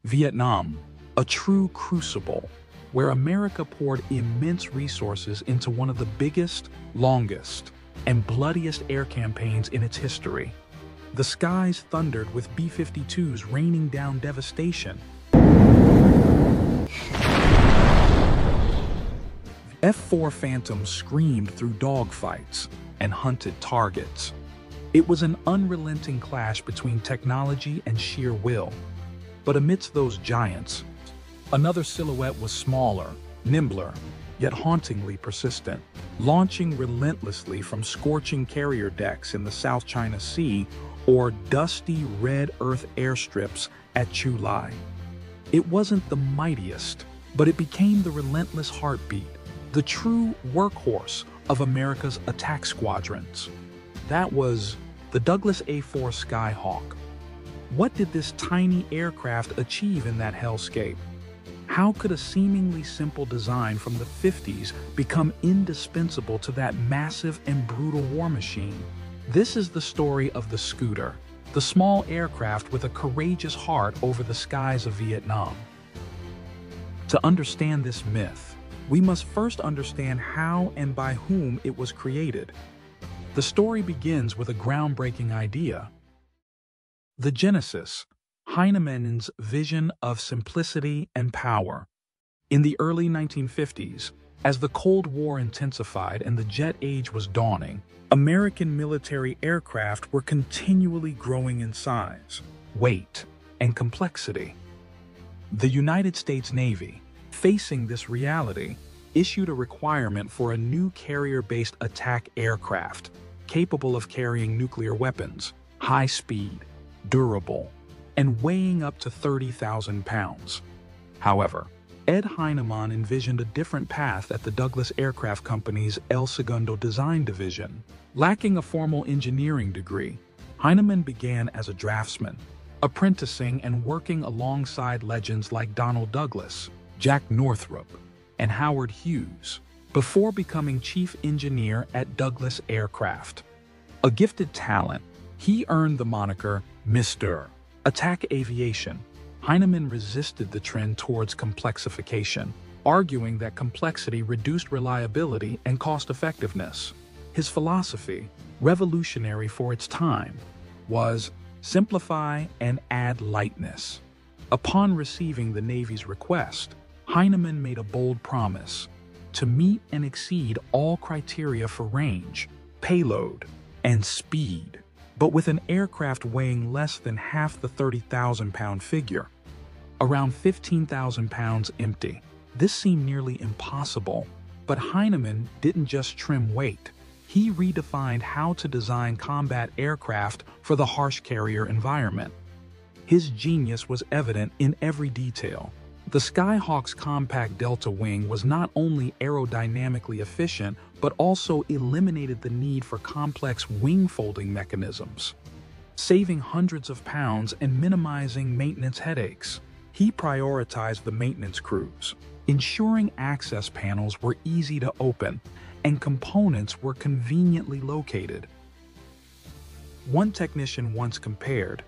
Vietnam, a true crucible, where America poured immense resources into one of the biggest, longest, and bloodiest air campaigns in its history. The skies thundered with B-52s raining down devastation. F-4 Phantoms screamed through dogfights and hunted targets. It was an unrelenting clash between technology and sheer will. But amidst those giants, another silhouette was smaller, nimbler, yet hauntingly persistent, launching relentlessly from scorching carrier decks in the South China Sea or dusty red earth airstrips at Chu Lai. It wasn't the mightiest, but it became the relentless heartbeat, the true workhorse of America's attack squadrons. That was the Douglas A-4 Skyhawk. What did this tiny aircraft achieve in that hellscape? How could a seemingly simple design from the 50s become indispensable to that massive and brutal war machine? This is the story of the Scooter, the small aircraft with a courageous heart over the skies of Vietnam. To understand this myth, we must first understand how and by whom it was created. The story begins with a groundbreaking idea. The genesis, Heinemann's vision of simplicity and power. In the early 1950s, as the Cold War intensified and the jet age was dawning, American military aircraft were continually growing in size, weight, and complexity. The United States Navy, facing this reality, issued a requirement for a new carrier-based attack aircraft capable of carrying nuclear weapons, high speed, durable, and weighing up to 30,000 pounds. However, Ed Heinemann envisioned a different path at the Douglas Aircraft Company's El Segundo design division. Lacking a formal engineering degree, Heinemann began as a draftsman, apprenticing and working alongside legends like Donald Douglas, Jack Northrop, and Howard Hughes, before becoming chief engineer at Douglas Aircraft. A gifted talent, he earned the moniker Mr. Attack Aviation. Heinemann resisted the trend towards complexification, arguing that complexity reduced reliability and cost-effectiveness. His philosophy, revolutionary for its time, was simplify and add lightness. Upon receiving the Navy's request, Heinemann made a bold promise to meet and exceed all criteria for range, payload, and speed, but with an aircraft weighing less than half the 30,000-pound figure, around 15,000 pounds empty. This seemed nearly impossible, but Heinemann didn't just trim weight. He redefined how to design combat aircraft for the harsh carrier environment. His genius was evident in every detail. The Skyhawk's compact delta wing was not only aerodynamically efficient, but also eliminated the need for complex wing folding mechanisms, saving hundreds of pounds and minimizing maintenance headaches. He prioritized the maintenance crews, ensuring access panels were easy to open and components were conveniently located. One technician once compared,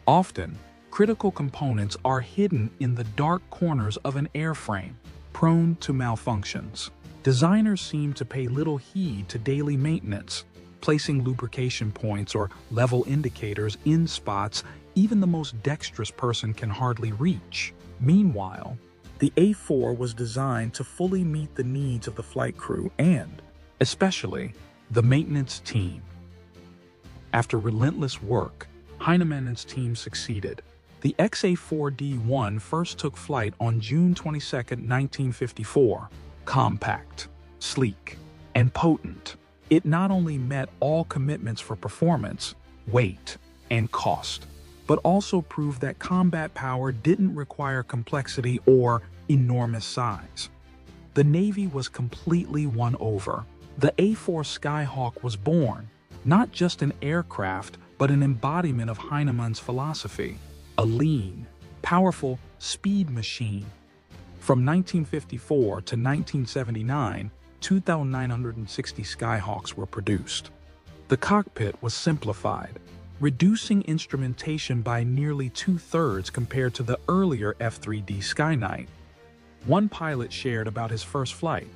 often, critical components are hidden in the dark corners of an airframe, prone to malfunctions. Designers seem to pay little heed to daily maintenance, placing lubrication points or level indicators in spots even the most dexterous person can hardly reach. Meanwhile, the A-4 was designed to fully meet the needs of the flight crew and, especially, the maintenance team. After relentless work, Heinemann and his team succeeded. The XA-4D-1 first took flight on June 22, 1954. Compact, sleek, and potent, it not only met all commitments for performance, weight, and cost, but also proved that combat power didn't require complexity or enormous size. The Navy was completely won over. The A-4 Skyhawk was born, not just an aircraft, but an embodiment of Heinemann's philosophy. A lean, powerful speed machine. From 1954 to 1979, 2,960 Skyhawks were produced. The cockpit was simplified, reducing instrumentation by nearly 2/3 compared to the earlier F-3D Skyknight. One pilot shared about his first flight.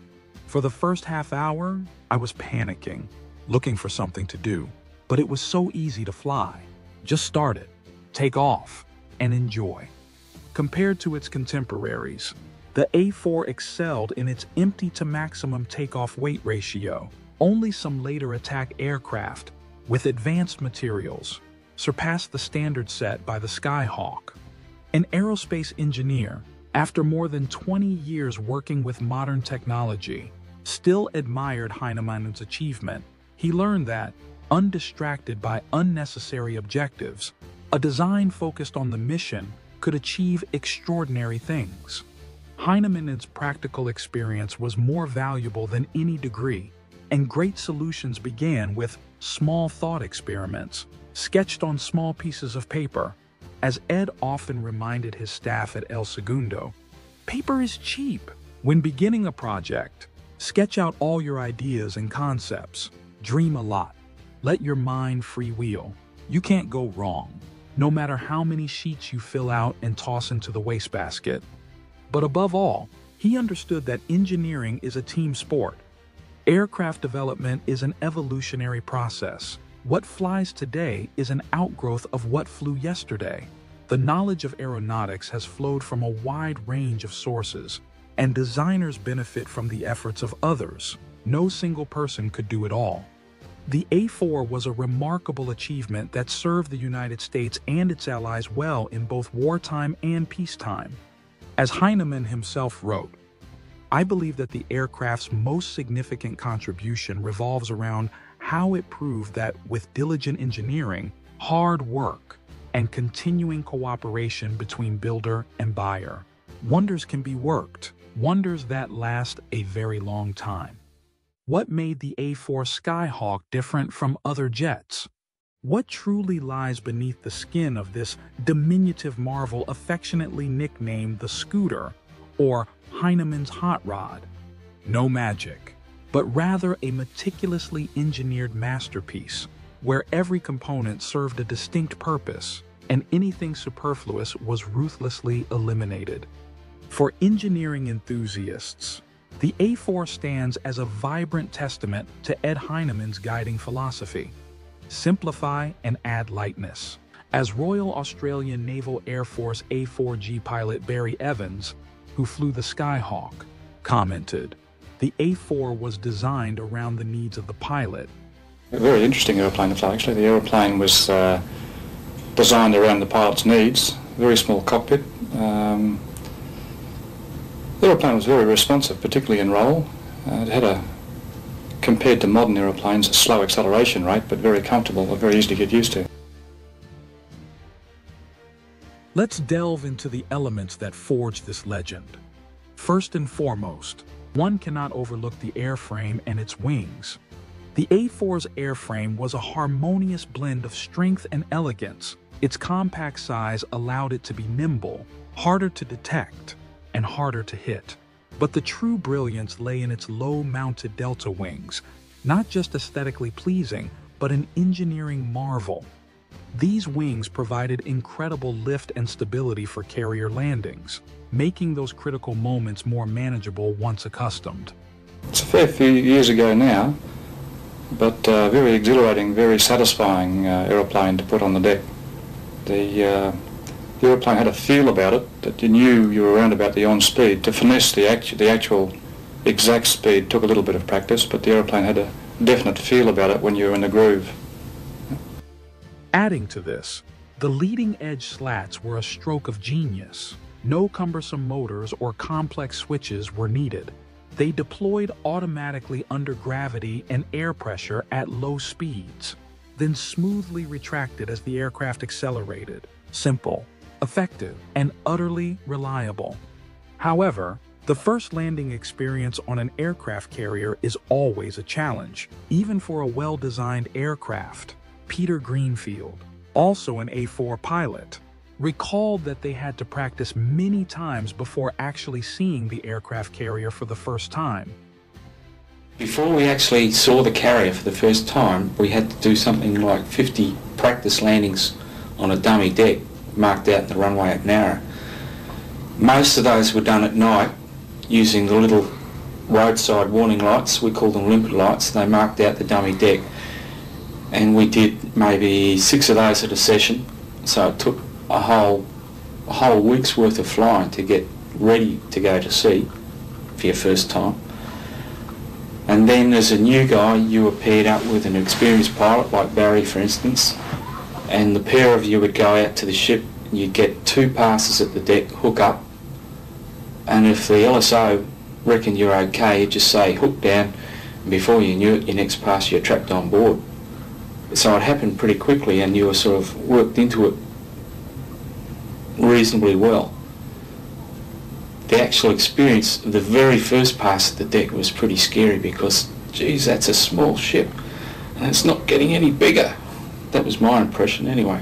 "For the first half hour, I was panicking, looking for something to do. But it was so easy to fly. Just start it, take off, and enjoy." Compared to its contemporaries, the A-4 excelled in its empty-to-maximum takeoff weight ratio. Only some later attack aircraft, with advanced materials, surpassed the standard set by the Skyhawk. An aerospace engineer, after more than 20 years working with modern technology, still admired Heinemann's achievement. He learned that, undistracted by unnecessary objectives, a design focused on the mission could achieve extraordinary things. Heinemann's practical experience was more valuable than any degree, and great solutions began with small thought experiments, sketched on small pieces of paper. As Ed often reminded his staff at El Segundo, paper is cheap. When beginning a project, sketch out all your ideas and concepts. Dream a lot. Let your mind freewheel. You can't go wrong, no matter how many sheets you fill out and toss into the wastebasket. But above all, he understood that engineering is a team sport. Aircraft development is an evolutionary process. What flies today is an outgrowth of what flew yesterday. The knowledge of aeronautics has flowed from a wide range of sources, and designers benefit from the efforts of others. No single person could do it all. The A-4 was a remarkable achievement that served the United States and its allies well in both wartime and peacetime. As Heinemann himself wrote, "I believe that the aircraft's most significant contribution revolves around how it proved that with diligent engineering, hard work, and continuing cooperation between builder and buyer, wonders can be worked, wonders that last a very long time." What made the A-4 Skyhawk different from other jets? What truly lies beneath the skin of this diminutive marvel affectionately nicknamed the Scooter, or Heinemann's Hot Rod? No magic, but rather a meticulously engineered masterpiece, where every component served a distinct purpose, and anything superfluous was ruthlessly eliminated. For engineering enthusiasts, the A-4 stands as a vibrant testament to Ed Heinemann's guiding philosophy: simplify and add lightness. As Royal Australian Naval Air Force A-4G pilot Barry Evans, who flew the Skyhawk, commented, "The A-4 was designed around the needs of the pilot." A very interesting aeroplane to fly, actually. The aeroplane was designed around the pilot's needs, very small cockpit. The aeroplane was very responsive, particularly in roll. It had compared to modern aeroplanes, a slow acceleration rate, but very comfortable and very easy to get used to. Let's delve into the elements that forged this legend. First and foremost, one cannot overlook the airframe and its wings. The A-4's airframe was a harmonious blend of strength and elegance. Its compact size allowed it to be nimble, harder to detect, and harder to hit. But the true brilliance lay in its low-mounted delta wings, not just aesthetically pleasing, but an engineering marvel. These wings provided incredible lift and stability for carrier landings, making those critical moments more manageable once accustomed. It's a fair few years ago now, but very exhilarating, very satisfying aeroplane to put on the deck. The aeroplane had a feel about it that you knew you were around about the on speed. To finesse the actual exact speed took a little bit of practice, but the aeroplane had a definite feel about it when you were in the groove. Adding to this, the leading-edge slats were a stroke of genius. No cumbersome motors or complex switches were needed. They deployed automatically under gravity and air pressure at low speeds, then smoothly retracted as the aircraft accelerated. Simple, effective, and utterly reliable. However, the first landing experience on an aircraft carrier is always a challenge, even for a well-designed aircraft. Peter Greenfield, also an A-4 pilot, recalled that they had to practice many times before actually seeing the aircraft carrier for the first time. Before we actually saw the carrier for the first time, we had to do something like 50 practice landings on a dummy deck marked out in the runway at Narra. Most of those were done at night using the little roadside warning lights. We call them limpet lights. They marked out the dummy deck, and we did maybe 6 of those at a session, so it took a whole week's worth of flying to get ready to go to sea for your first time. And then as a new guy, you were paired up with an experienced pilot like Barry, for instance, and the pair of you would go out to the ship and you'd get 2 passes at the deck, hook up, and if the LSO reckoned you're okay, you'd just say hook down, and before you knew it, your next pass you're trapped on board. So it happened pretty quickly and you were sort of worked into it reasonably well. The actual experience, the very first pass at the deck was pretty scary because, geez, that's a small ship and it's not getting any bigger. That was my impression anyway.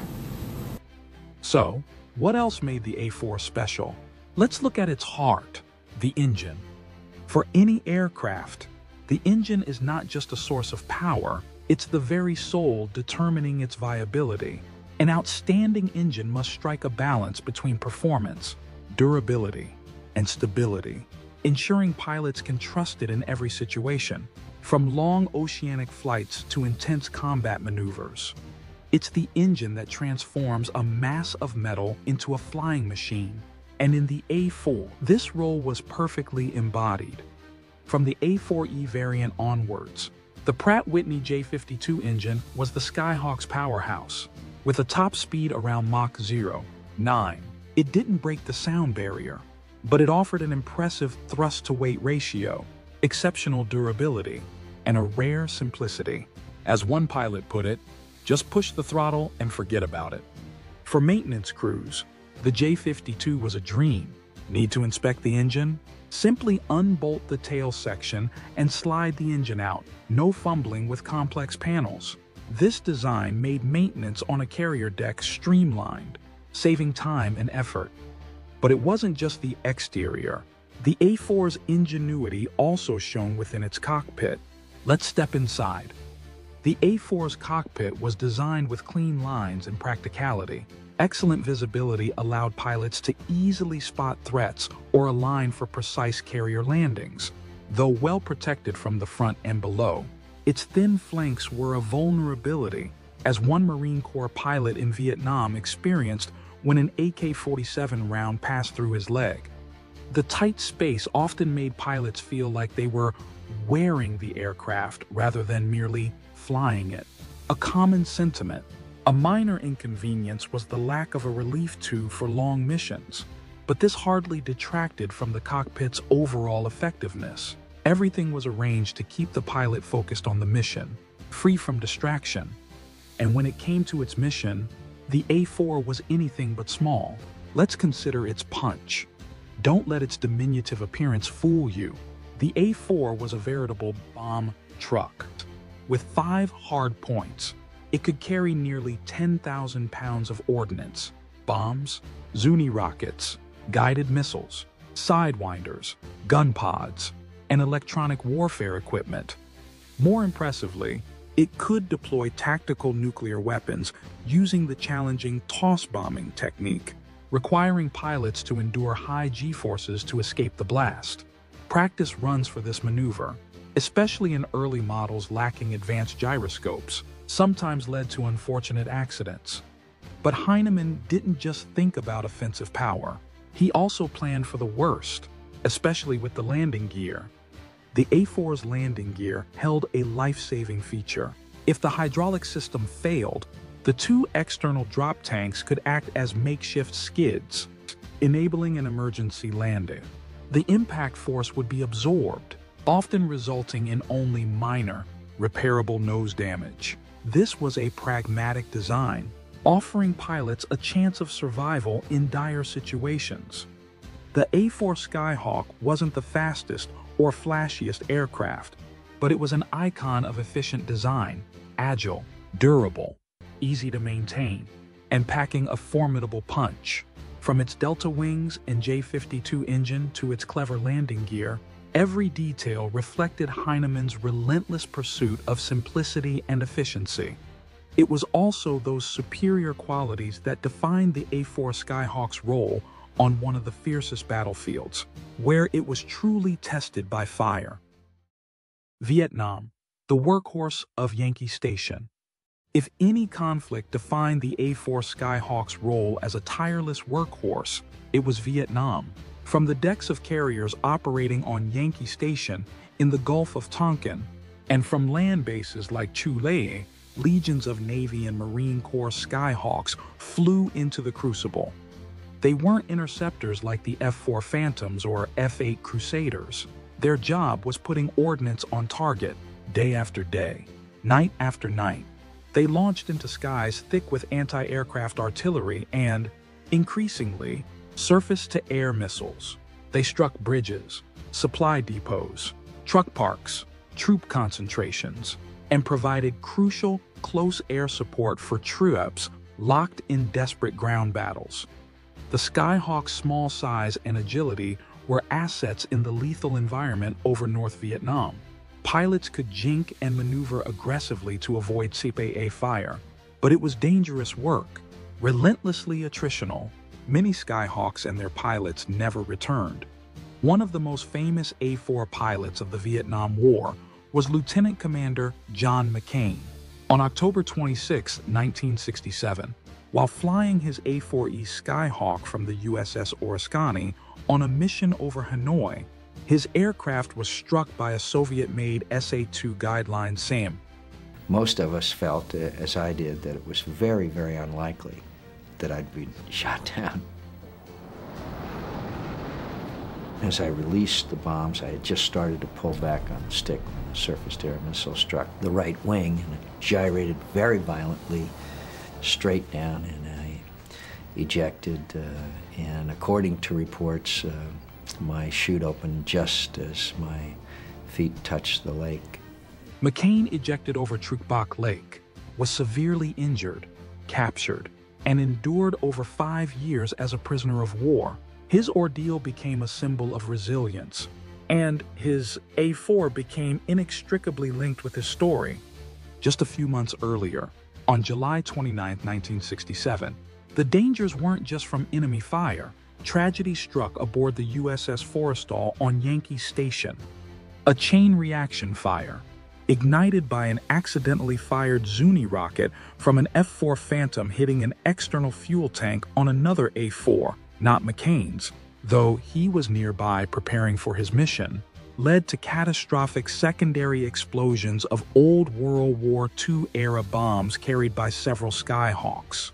So, what else made the A-4 special? Let's look at its heart, the engine. For any aircraft, the engine is not just a source of power, it's the very soul determining its viability. An outstanding engine must strike a balance between performance, durability, and stability, ensuring pilots can trust it in every situation, from long oceanic flights to intense combat maneuvers. It's the engine that transforms a mass of metal into a flying machine, and in the A-4, this role was perfectly embodied. From the A-4E variant onwards, the Pratt & Whitney J52 engine was the Skyhawk's powerhouse. With a top speed around Mach 0.9, it didn't break the sound barrier, but it offered an impressive thrust-to-weight ratio, exceptional durability, and a rare simplicity. As one pilot put it, just push the throttle and forget about it. For maintenance crews, the J52 was a dream. Need to inspect the engine? Simply unbolt the tail section and slide the engine out. No fumbling with complex panels. This design made maintenance on a carrier deck streamlined, saving time and effort. But it wasn't just the exterior. The A-4's ingenuity also shone within its cockpit. Let's step inside. The A-4's cockpit was designed with clean lines and practicality. Excellent visibility allowed pilots to easily spot threats or align for precise carrier landings. Though well protected from the front and below, its thin flanks were a vulnerability, as one Marine Corps pilot in Vietnam experienced when an AK-47 round passed through his leg. The tight space often made pilots feel like they were wearing the aircraft rather than merely flying it. A common sentiment. A minor inconvenience was the lack of a relief tube for long missions, but this hardly detracted from the cockpit's overall effectiveness. Everything was arranged to keep the pilot focused on the mission, free from distraction. And when it came to its mission, the A-4 was anything but small. Let's consider its punch. Don't let its diminutive appearance fool you. The A-4 was a veritable bomb truck. With 5 hard points, it could carry nearly 10,000 pounds of ordnance, bombs, Zuni rockets, guided missiles, sidewinders, gun pods, and electronic warfare equipment. More impressively, it could deploy tactical nuclear weapons using the challenging toss bombing technique, requiring pilots to endure high G-forces to escape the blast. Practice runs for this maneuver, especially in early models lacking advanced gyroscopes, sometimes led to unfortunate accidents. But Heinemann didn't just think about offensive power. He also planned for the worst, especially with the landing gear. The A-4's landing gear held a life-saving feature. If the hydraulic system failed, the 2 external drop tanks could act as makeshift skids, enabling an emergency landing. The impact force would be absorbed, often resulting in only minor, repairable nose damage. This was a pragmatic design, offering pilots a chance of survival in dire situations. The A-4 Skyhawk wasn't the fastest or flashiest aircraft, but it was an icon of efficient design, agile, durable, easy to maintain, and packing a formidable punch. From its delta wings and J-52 engine to its clever landing gear, Every detail reflected Heinemann's relentless pursuit of simplicity and efficiency. It was also those superior qualities that defined the A-4 Skyhawk's role on one of the fiercest battlefields, where it was truly tested by fire. Vietnam, the workhorse of Yankee Station. If any conflict defined the A-4 Skyhawk's role as a tireless workhorse, it was Vietnam. From the decks of carriers operating on Yankee Station in the Gulf of Tonkin, and from land bases like Chu Lai, legions of Navy and Marine Corps Skyhawks flew into the crucible. They weren't interceptors like the F-4 Phantoms or F-8 Crusaders. Their job was putting ordnance on target, day after day, night after night. They launched into skies thick with anti-aircraft artillery and, increasingly, surface-to-air missiles. They struck bridges, supply depots, truck parks, troop concentrations, and provided crucial close air support for troops locked in desperate ground battles. The Skyhawk's small size and agility were assets in the lethal environment over North Vietnam. Pilots could jink and maneuver aggressively to avoid CPA fire, but it was dangerous work, relentlessly attritional. Many Skyhawks and their pilots never returned. One of the most famous A-4 pilots of the Vietnam War was Lieutenant Commander John McCain. On October 26, 1967, while flying his A-4E Skyhawk from the USS Oriskany on a mission over Hanoi, his aircraft was struck by a Soviet-made SA-2 Guideline SAM. Most of us felt, as I did, that it was very, very unlikely that I'd be shot down. As I released the bombs, I had just started to pull back on the stick when the surface-to-air missile struck the right wing, and it gyrated very violently straight down, and I ejected, and according to reports, my chute opened just as my feet touched the lake. McCain ejected over Truc Bac Lake, was severely injured, captured, and endured over 5 years as a prisoner of war. His ordeal became a symbol of resilience, and his A-4 became inextricably linked with his story. Just a few months earlier, on July 29, 1967, the dangers weren't just from enemy fire. Tragedy struck aboard the USS Forrestal on Yankee Station. A chain reaction fire, ignited by an accidentally fired Zuni rocket from an F-4 Phantom hitting an external fuel tank on another A-4, not McCain's, though he was nearby preparing for his mission, led to catastrophic secondary explosions of old World War II-era bombs carried by several Skyhawks.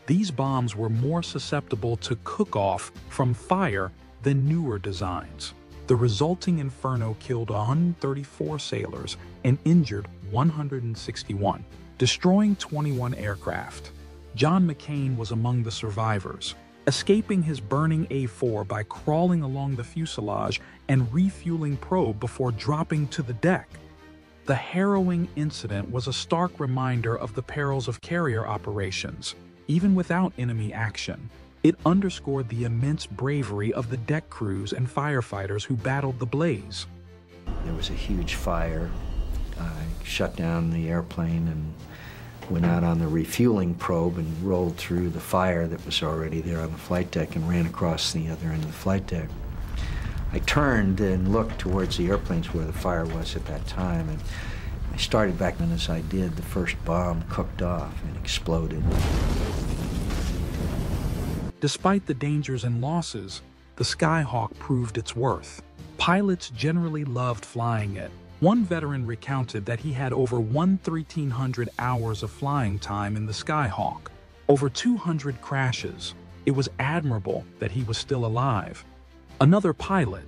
These bombs were more susceptible to cook-off from fire than newer designs. The resulting inferno killed 134 sailors and injured 161, destroying 21 aircraft. John McCain was among the survivors, escaping his burning A-4 by crawling along the fuselage and refueling probe before dropping to the deck. The harrowing incident was a stark reminder of the perils of carrier operations. Even without enemy action, it underscored the immense bravery of the deck crews and firefighters who battled the blaze. There was a huge fire. I shut down the airplane and went out on the refueling probe and rolled through the fire that was already there on the flight deck and ran across the other end of the flight deck. I turned and looked towards the airplanes where the fire was at that time, and I started back, and as I did, the first bomb cooked off and exploded. Despite the dangers and losses, the Skyhawk proved its worth. Pilots generally loved flying it. One veteran recounted that he had over 1,300 hours of flying time in the Skyhawk, over 200 crashes. It was admirable that he was still alive. Another pilot,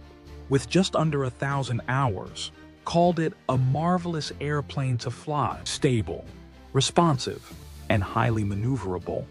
with just under 1,000 hours, called it a marvelous airplane to fly, stable, responsive, and highly maneuverable.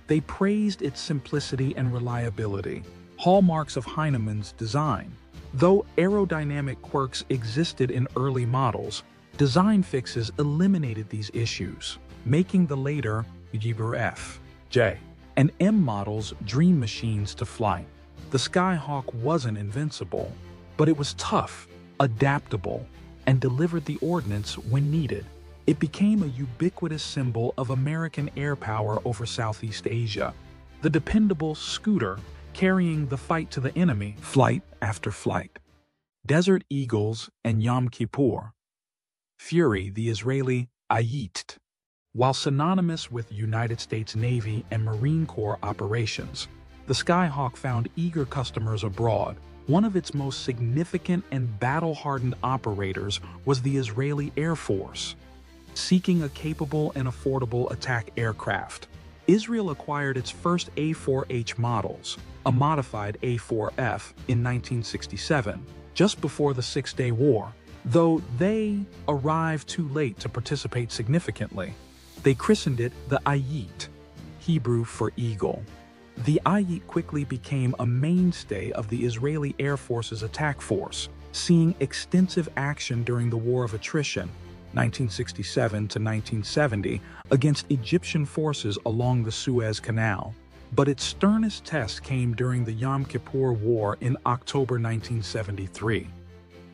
They praised its simplicity and reliability, hallmarks of Heinemann's design. Though aerodynamic quirks existed in early models, design fixes eliminated these issues, making the later F, J, and M models dream machines to flight. The Skyhawk wasn't invincible. But it was tough, adaptable, and delivered the ordnance when needed. It became a ubiquitous symbol of American air power over Southeast Asia. The dependable scooter carrying the fight to the enemy, flight after flight. Desert Eagles and Yom Kippur. Fury, the Israeli AIT. While synonymous with United States Navy and Marine Corps operations, the Skyhawk found eager customers abroad. One of its most significant and battle-hardened operators was the Israeli Air Force. Seeking a capable and affordable attack aircraft, Israel acquired its first A-4H models, a modified A-4F, in 1967, just before the Six-Day War. Though they arrived too late to participate significantly, they christened it the AIT, Hebrew for eagle. The AIT quickly became a mainstay of the Israeli Air Force's attack force, seeing extensive action during the War of Attrition, 1967 to 1970, against Egyptian forces along the Suez Canal. But its sternest test came during the Yom Kippur War in October 1973.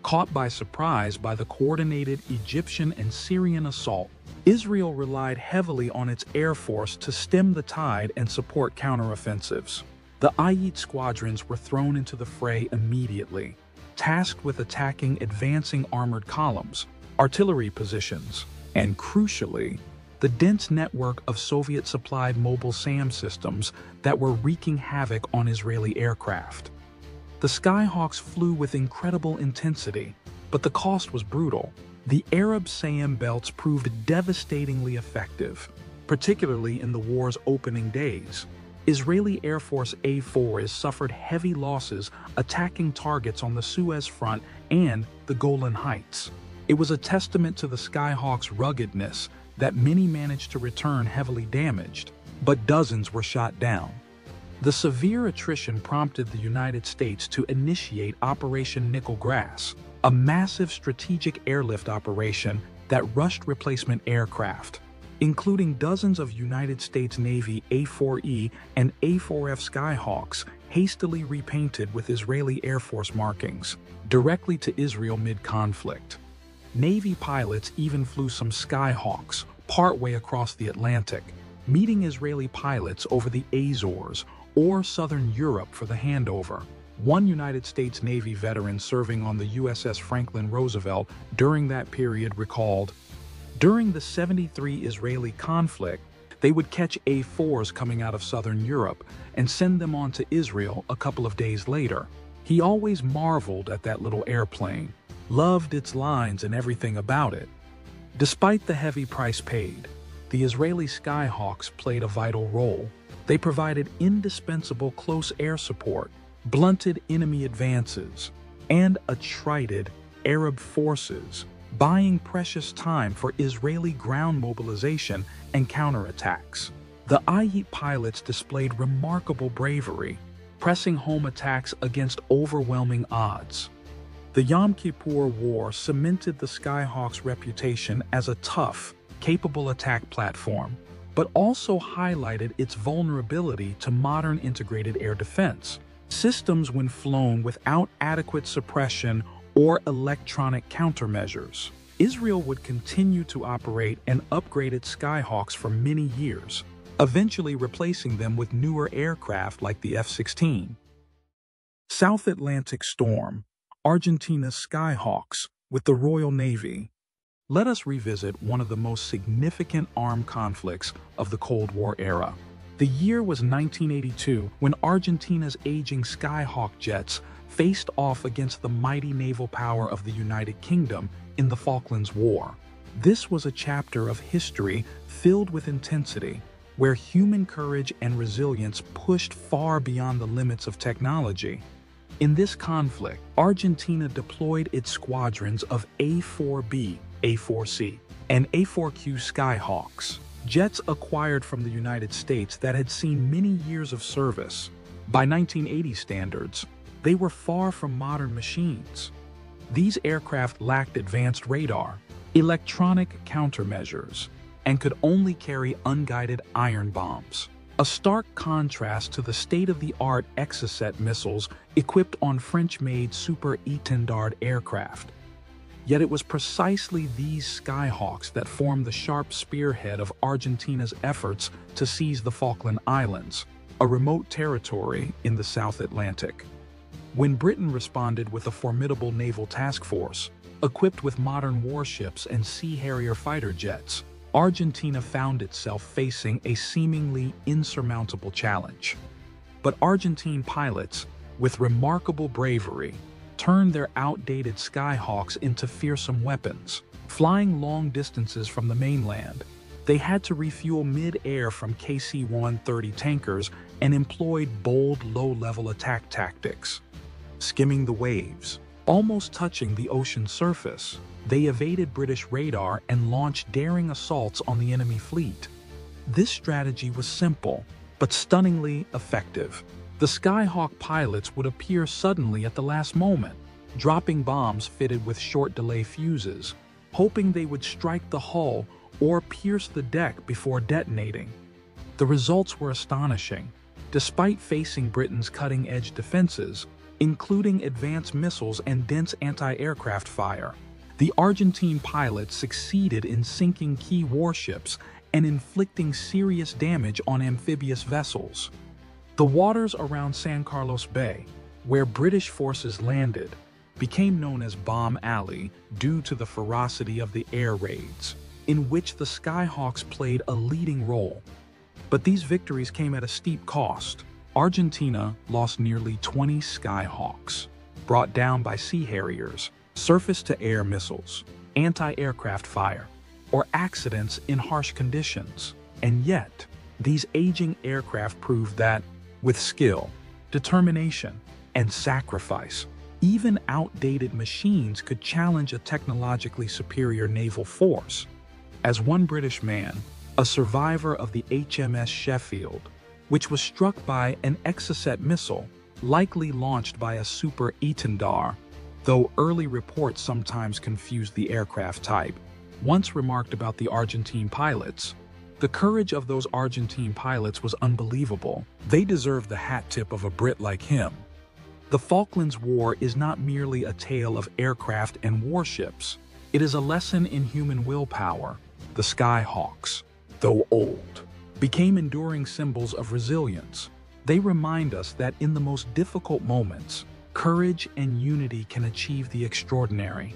Caught by surprise by the coordinated Egyptian and Syrian assault, Israel relied heavily on its air force to stem the tide and support counteroffensives. The AIT squadrons were thrown into the fray immediately, tasked with attacking advancing armored columns, artillery positions, and crucially, the dense network of Soviet-supplied mobile SAM systems that were wreaking havoc on Israeli aircraft. The Skyhawks flew with incredible intensity, but the cost was brutal. The Arab SAM belts proved devastatingly effective, particularly in the war's opening days. Israeli Air Force A-4s suffered heavy losses attacking targets on the Suez front and the Golan Heights. It was a testament to the Skyhawks' ruggedness that many managed to return heavily damaged, but dozens were shot down. The severe attrition prompted the United States to initiate Operation Nickel Grass, a massive strategic airlift operation that rushed replacement aircraft, including dozens of United States Navy A-4E and A-4F Skyhawks hastily repainted with Israeli Air Force markings, directly to Israel mid-conflict. Navy pilots even flew some Skyhawks partway across the Atlantic, meeting Israeli pilots over the Azores or Southern Europe for the handover. One United States Navy veteran serving on the USS Franklin Roosevelt during that period recalled, "During the '73 Israeli conflict, they would catch A-4s coming out of Southern Europe and send them on to Israel a couple of days later. He always marveled at that little airplane, loved its lines and everything about it." Despite the heavy price paid, the Israeli Skyhawks played a vital role. They provided indispensable close air support, blunted enemy advances, and attrited Arab forces, buying precious time for Israeli ground mobilization and counterattacks. The AIT pilots displayed remarkable bravery, pressing home attacks against overwhelming odds. The Yom Kippur War cemented the Skyhawks' reputation as a tough, capable attack platform, but also highlighted its vulnerability to modern integrated air defense systems when flown without adequate suppression or electronic countermeasures. Israel would continue to operate and upgrade its Skyhawks for many years, eventually replacing them with newer aircraft like the F-16. South Atlantic Storm, Argentina's Skyhawks with the Royal Navy. Let us revisit one of the most significant armed conflicts of the Cold War era. The year was 1982 when Argentina's aging Skyhawk jets faced off against the mighty naval power of the United Kingdom in the Falklands War. This was a chapter of history filled with intensity, where human courage and resilience pushed far beyond the limits of technology. In this conflict, Argentina deployed its squadrons of A-4B, A-4C, and A-4Q Skyhawks, jets acquired from the United States that had seen many years of service. By 1980 standards, they were far from modern machines. These aircraft lacked advanced radar, electronic countermeasures, and could only carry unguided iron bombs. a stark contrast to the state-of-the-art Exocet missiles equipped on French-made Super Étendard aircraft. Yet it was precisely these Skyhawks that formed the sharp spearhead of Argentina's efforts to seize the Falkland Islands, a remote territory in the South Atlantic. When Britain responded with a formidable naval task force, equipped with modern warships and Sea Harrier fighter jets, Argentina found itself facing a seemingly insurmountable challenge. But Argentine pilots, with remarkable bravery, turned their outdated Skyhawks into fearsome weapons. Flying long distances from the mainland, they had to refuel mid-air from KC-130 tankers and employed bold low-level attack tactics. Skimming the waves, almost touching the ocean surface, they evaded British radar and launched daring assaults on the enemy fleet. This strategy was simple, but stunningly effective. The Skyhawk pilots would appear suddenly at the last moment, dropping bombs fitted with short-delay fuses, hoping they would strike the hull or pierce the deck before detonating. The results were astonishing. Despite facing Britain's cutting-edge defenses, including advanced missiles and dense anti-aircraft fire, the Argentine pilots succeeded in sinking key warships and inflicting serious damage on amphibious vessels. The waters around San Carlos Bay, where British forces landed, became known as Bomb Alley due to the ferocity of the air raids, in which the Skyhawks played a leading role. But these victories came at a steep cost. Argentina lost nearly 20 Skyhawks, brought down by Sea Harriers, surface-to-air missiles, anti-aircraft fire, or accidents in harsh conditions. And yet, these aging aircraft proved that, with skill, determination, and sacrifice, even outdated machines could challenge a technologically superior naval force. As one British man, a survivor of the HMS Sheffield, which was struck by an Exocet missile, likely launched by a Super Étendard, though early reports sometimes confused the aircraft type, once remarked about the Argentine pilots, "The courage of those Argentine pilots was unbelievable. They deserved the hat tip of a Brit like him." The Falklands War is not merely a tale of aircraft and warships. It is a lesson in human willpower. The Skyhawks, though old, became enduring symbols of resilience. They remind us that in the most difficult moments, courage and unity can achieve the extraordinary.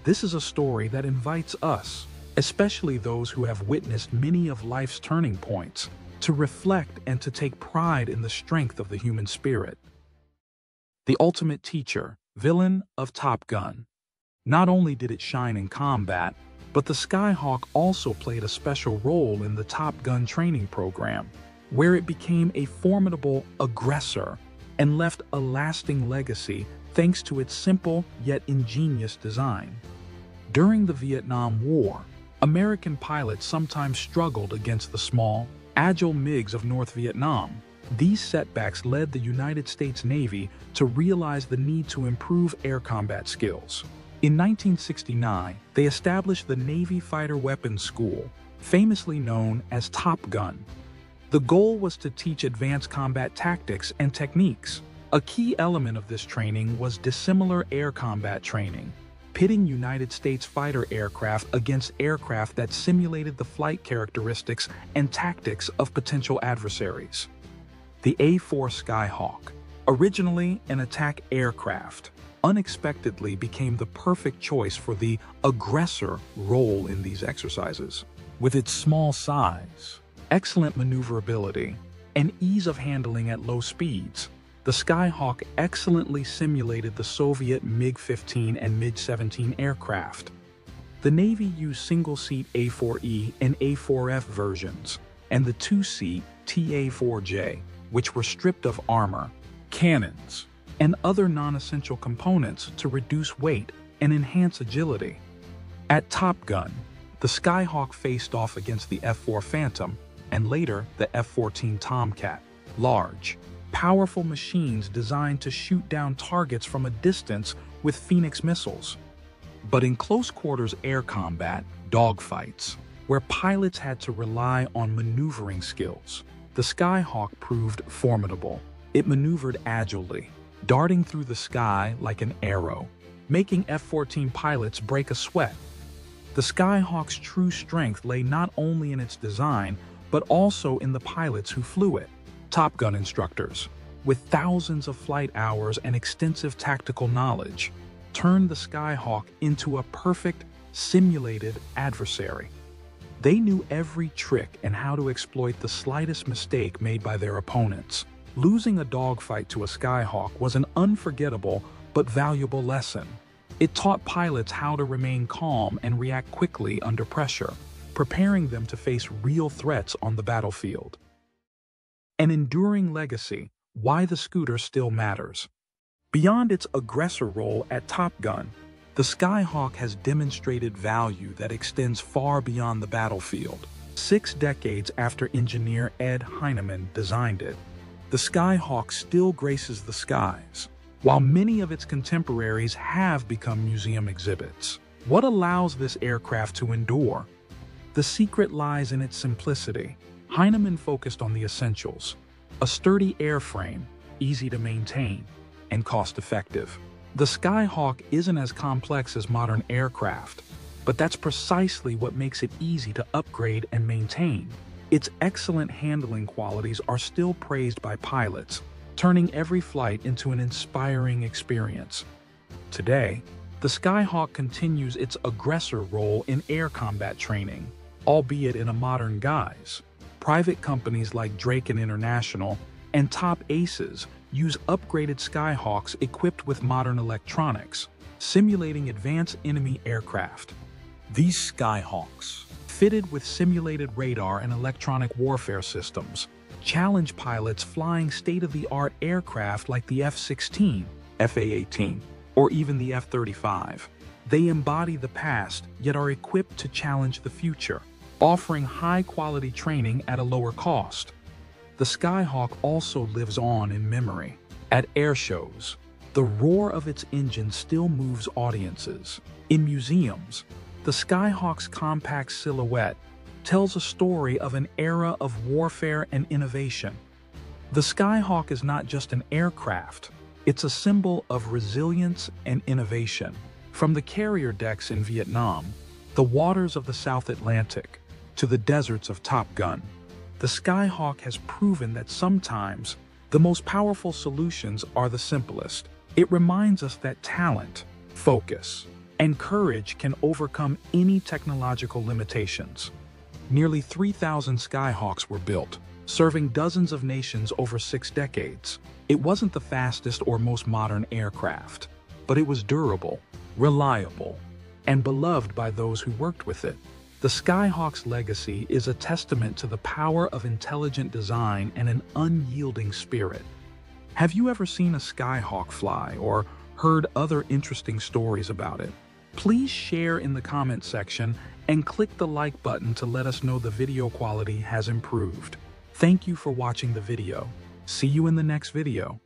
This is a story that invites us, especially those who have witnessed many of life's turning points, to reflect and to take pride in the strength of the human spirit. The ultimate teacher, villain of Top Gun. Not only did it shine in combat, but the Skyhawk also played a special role in the Top Gun training program, where it became a formidable aggressor and left a lasting legacy thanks to its simple yet ingenious design. During the Vietnam War, American pilots sometimes struggled against the small, agile MiGs of North Vietnam. These setbacks led the United States Navy to realize the need to improve air combat skills. In 1969, they established the Navy Fighter Weapons School, famously known as Top Gun. The goal was to teach advanced combat tactics and techniques. A key element of this training was dissimilar air combat training, pitting United States fighter aircraft against aircraft that simulated the flight characteristics and tactics of potential adversaries. The A-4 Skyhawk, originally an attack aircraft, unexpectedly became the perfect choice for the aggressor role in these exercises. With its small size, excellent maneuverability, and ease of handling at low speeds, the Skyhawk excellently simulated the Soviet MiG-15 and MiG-17 aircraft. The Navy used single-seat A-4E and A-4F versions, and the two-seat TA-4J, which were stripped of armor, cannons, and other non-essential components to reduce weight and enhance agility. At Top Gun, the Skyhawk faced off against the F-4 Phantom and later the F-14 Tomcat, large, powerful machines designed to shoot down targets from a distance with Phoenix missiles. But in close-quarters air combat, dogfights, where pilots had to rely on maneuvering skills, The Skyhawk proved formidable. It maneuvered agilely, darting through the sky like an arrow, making F-14 pilots break a sweat. The Skyhawk's true strength lay not only in its design, but also in the pilots who flew it. Top Gun instructors, with thousands of flight hours and extensive tactical knowledge, turned the Skyhawk into a perfect, simulated adversary. They knew every trick and how to exploit the slightest mistake made by their opponents. Losing a dogfight to a Skyhawk was an unforgettable but valuable lesson. It taught pilots how to remain calm and react quickly under pressure, preparing them to face real threats on the battlefield. An enduring legacy, why the scooter still matters. Beyond its aggressor role at Top Gun, the Skyhawk has demonstrated value that extends far beyond the battlefield. 6 decades after engineer Ed Heinemann designed it, the Skyhawk still graces the skies, while many of its contemporaries have become museum exhibits. What allows this aircraft to endure? The secret lies in its simplicity. Heinemann focused on the essentials: a sturdy airframe, easy to maintain, and cost-effective. The Skyhawk isn't as complex as modern aircraft, but that's precisely what makes it easy to upgrade and maintain. Its excellent handling qualities are still praised by pilots, turning every flight into an inspiring experience. Today, the Skyhawk continues its aggressor role in air combat training, albeit in a modern guise. Private companies like Draken International and Top Aces use upgraded Skyhawks equipped with modern electronics, simulating advanced enemy aircraft. These Skyhawks, fitted with simulated radar and electronic warfare systems, challenge pilots flying state-of-the-art aircraft like the F-16, F-A-18, or even the F-35. They embody the past, yet are equipped to challenge the future, offering high-quality training at a lower cost. The Skyhawk also lives on in memory. At air shows, the roar of its engine still moves audiences. In museums, the Skyhawk's compact silhouette tells a story of an era of warfare and innovation. The Skyhawk is not just an aircraft, it's a symbol of resilience and innovation. From the carrier decks in Vietnam, the waters of the South Atlantic, to the deserts of Top Gun, the Skyhawk has proven that sometimes the most powerful solutions are the simplest. It reminds us that talent, focus, and courage can overcome any technological limitations. Nearly 3,000 Skyhawks were built, serving dozens of nations over 6 decades. It wasn't the fastest or most modern aircraft, but it was durable, reliable, and beloved by those who worked with it. The Skyhawk's legacy is a testament to the power of intelligent design and an unyielding spirit. Have you ever seen a Skyhawk fly or heard other interesting stories about it? Please share in the comment section and click the like button to let us know the video quality has improved. Thank you for watching the video. See you in the next video.